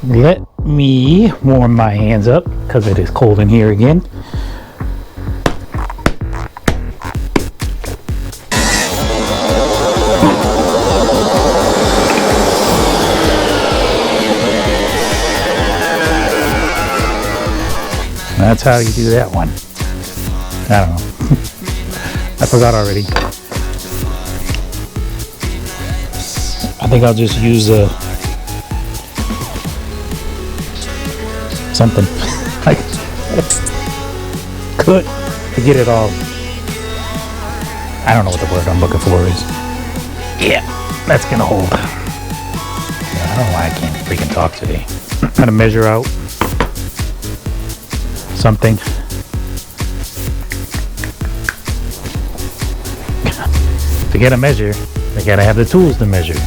Let me warm my hands up because it is cold in here again. That's how you do that one. I don't know. I forgot already. I think I'll just use something like cut to get it all. I don't know what the word I'm looking for is. Yeah, that's gonna hold. I don't know why I can't freaking talk today. Trying to measure out something. If you gotta measure, you gotta have the tools to measure.